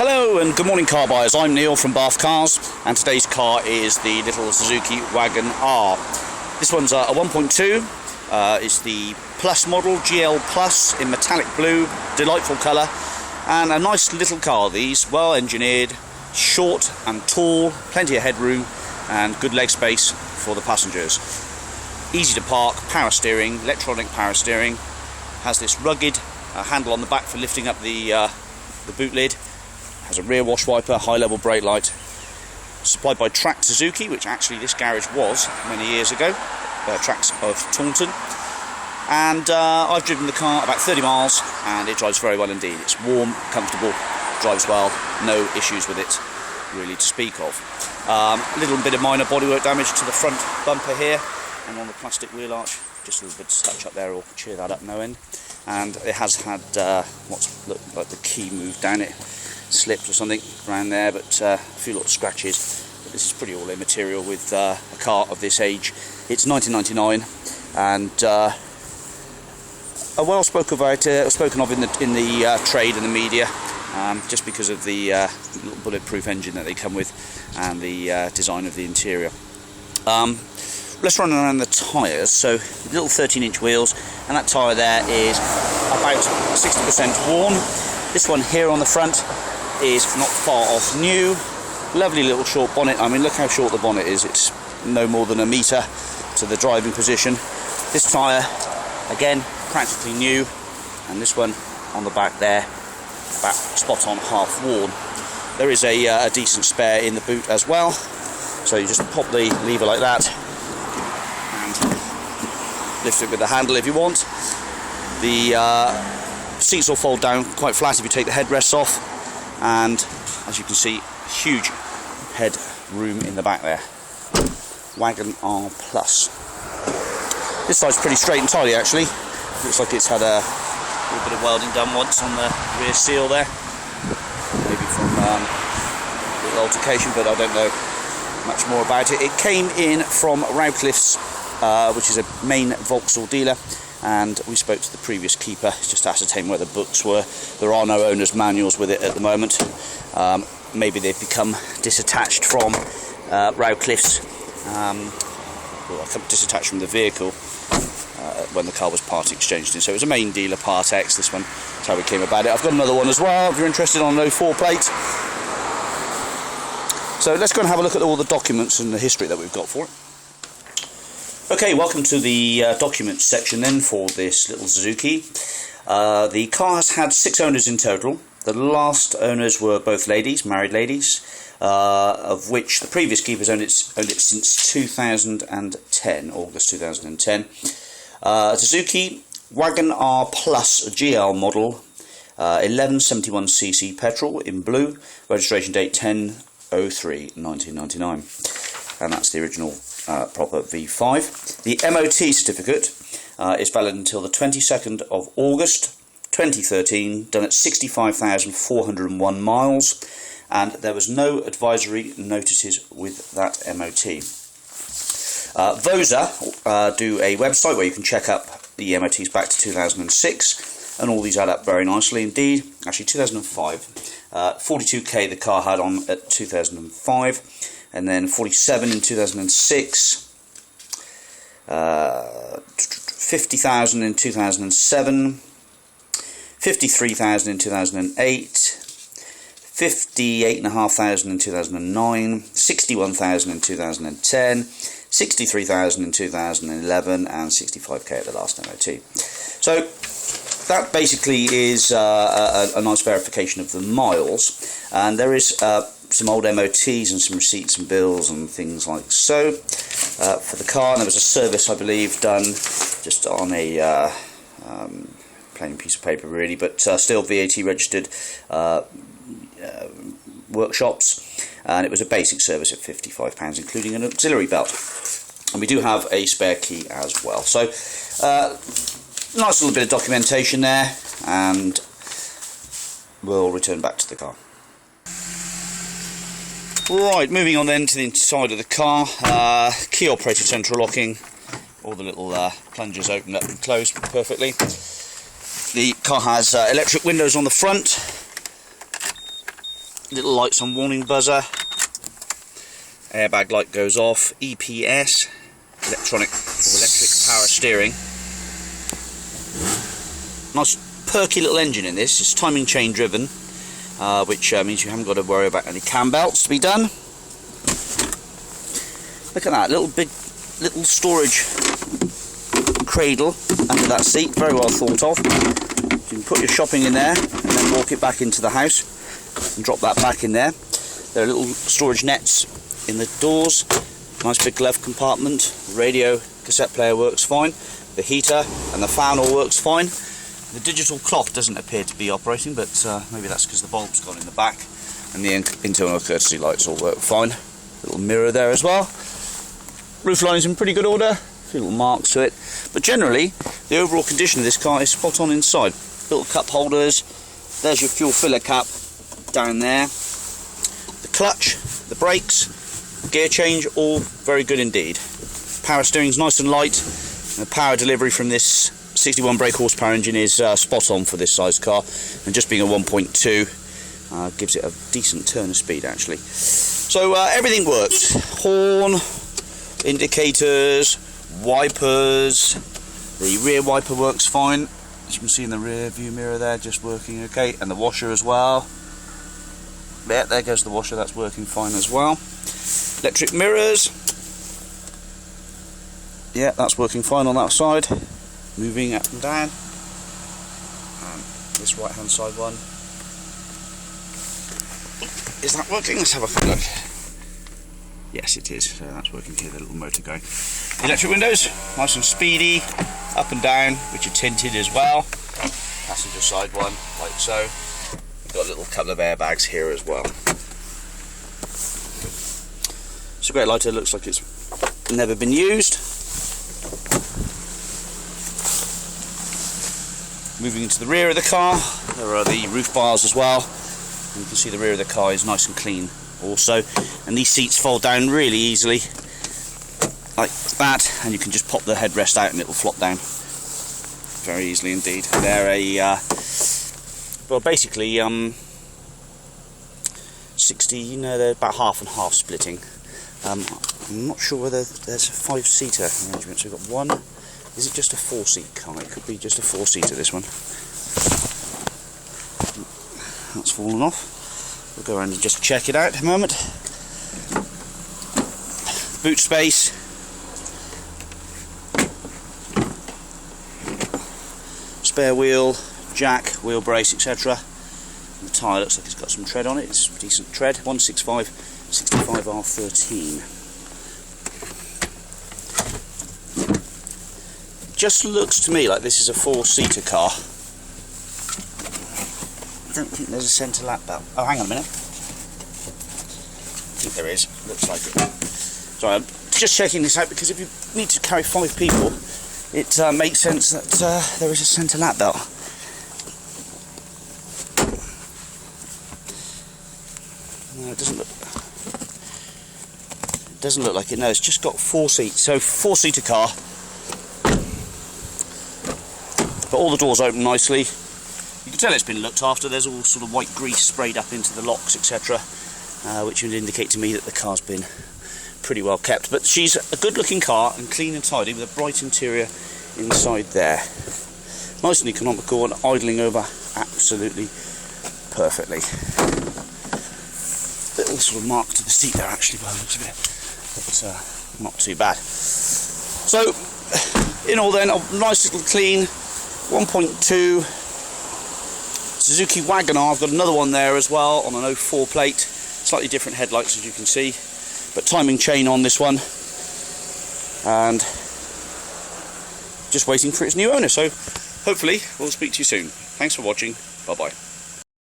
Hello and good morning car buyers, I'm Neil from Bath Cars and today's car is the little Suzuki Wagon R. This one's a 1.2, it's the Plus model, GL Plus in metallic blue, delightful colour, and a nice little car these, well engineered, short and tall, plenty of headroom and good leg space for the passengers. Easy to park, power steering, electronic power steering, has this rugged handle on the back for lifting up the boot lid. Has a rear wash wiper, high level brake light, supplied by Track Suzuki, which actually this garage was many years ago, Tracks of Taunton, and I've driven the car about 30 miles and it drives very well indeed. It's warm, comfortable, drives well, no issues with it really to speak of. A little bit of minor bodywork damage to the front bumper here and on the plastic wheel arch, just a little bit of touch up there will cheer that up no end, and it has had what's looked like the key moved down it, slipped or something around there, but a few little scratches. But this is pretty all immaterial with a car of this age. It's 1999 and well spoken of in the trade and the media, just because of the little bulletproof engine that they come with and the design of the interior. Let's run around the tyres. So little 13-inch wheels, and that tyre there is about 60% worn. This one here on the front is not far off new. Lovely little short bonnet. I mean, look how short the bonnet is. It's no more than a metre to the driving position. This tyre, again, practically new, and this one on the back there, about spot on half worn. There is a decent spare in the boot as well, so you just pop the lever like that and lift it with the handle if you want. The seats will fold down quite flat if you take the headrests off, and as you can see, huge head room in the back there. Wagon R Plus. This side's pretty straight and tidy actually. Looks like it's had a little bit of welding done once on the rear seal there, maybe from a little altercation, but I don't know much more about it. It came in from Rowcliffe's, which is a main Vauxhall dealer, and we spoke to the previous keeper just to ascertain where the books were. There are no owner's manuals with it at the moment. Maybe they've become disattached from Rowcliffe's, disattached from the vehicle when the car was part exchanged in. So it was a main dealer Part X, this one. That's how we came about it. I've got another one as well if you're interested on an 04 plate. So let's go and have a look at all the documents and the history that we've got for it. Okay, welcome to the documents section then for this little Suzuki. The car has had 6 owners in total. The last owners were both ladies, married ladies, of which the previous keepers owned it since 2010, August 2010. Suzuki Wagon R Plus GL model, 1171cc petrol in blue, registration date 10/03/1999, and that's the original proper V5. The MOT certificate is valid until the 22nd of August 2013, done at 65,401 miles, and there was no advisory notices with that MOT. VOSA do a website where you can check up the MOTs back to 2006, and all these add up very nicely indeed. Actually 2005, 42k the car had on at 2005, and then 47 in 2006, 50,000 in 2007, 53,000 in 2008, 58,500 in 2009, 61,000 in 2010, 63,000 in 2011, and 65k at the last MOT. So that basically is a nice verification of the miles, and there is some old MOTs and some receipts and bills and things like so for the car. And there was a service, I believe, done just on a plain piece of paper really, but still VAT registered workshops, and it was a basic service at £55, including an auxiliary belt, and we do have a spare key as well. So nice little bit of documentation there, and we'll return back to the car. Right, moving on then to the inside of the car. Key operated central locking, all the little plungers open up and close perfectly. The car has electric windows on the front, little lights on warning buzzer, airbag light goes off, EPS, electric power steering. Nice perky little engine in this. It's timing chain driven, which means you haven't got to worry about any cam belts to be done. Look at that little storage cradle under that seat, very well thought of. You can put your shopping in there and then walk it back into the house and drop that back in there. There are little storage nets in the doors, nice big glove compartment, radio, cassette player works fine, the heater and the fan all works fine. The digital clock doesn't appear to be operating, but maybe that's because the bulb's gone in the back, and the internal courtesy lights all work fine. Little mirror there as well. Roof line's in pretty good order, a few little marks to it, but generally the overall condition of this car is spot on inside. Little cup holders, there's your fuel filler cap down there, the clutch, the brakes, gear change, all very good indeed. Power steering's nice and light, and the power delivery from this 61 brake horsepower engine is spot on for this size car, and just being a 1.2 gives it a decent turn of speed actually. So everything works, horn, indicators, wipers, the rear wiper works fine, as you can see in the rear view mirror there, just working okay, and the washer as well. Yeah, there goes the washer, that's working fine as well. Electric mirrors, yeah, that's working fine on that side, moving up and down. And this right hand side one, is that working? Let's have a quick look. Yes, it is. So that's working here, the little motor going. Electric windows, nice and speedy, up and down, which are tinted as well. Passenger side one, like so. We've got a little couple of airbags here as well. It's a great lighter, looks like it's never been used. Moving into the rear of the car, there are the roof bars as well. You can see the rear of the car is nice and clean also, and these seats fold down really easily like that, and you can just pop the headrest out and it will flop down very easily indeed. They're a well, basically 60, you know, they're about half and half splitting. I'm not sure whether there's a 5-seater arrangement, so we've got one. Is it just a 4-seat car? It could be just a 4-seater, this one. That's fallen off. We'll go around and just check it out in a moment. Boot space. Spare wheel, jack, wheel brace, etc. The tyre looks like it's got some tread on it. It's decent tread. 165 65 R13. Just looks to me like this is a 4-seater car. I don't think there's a centre lap belt. Oh, hang on a minute. I think there is. Looks like it. Sorry, I'm just checking this out because if you need to carry 5 people, it makes sense that there is a centre lap belt. No, it doesn't look like it. No, it's just got 4 seats. So 4-seater car. But all the doors open nicely. You can tell it's been looked after. There's all sort of white grease sprayed up into the locks, etc., which would indicate to me that the car's been pretty well kept. But she's a good-looking car and clean and tidy with a bright interior inside there. Nice and economical and idling over absolutely perfectly. Little sort of mark to the seat there, actually, by the looks of it, but not too bad. So, in all then, a nice little clean 1.2 Suzuki Wagon R. I've got another one there as well on an 04 plate, slightly different headlights as you can see, but timing chain on this one, and just waiting for its new owner. So hopefully we'll speak to you soon. Thanks for watching. Bye bye.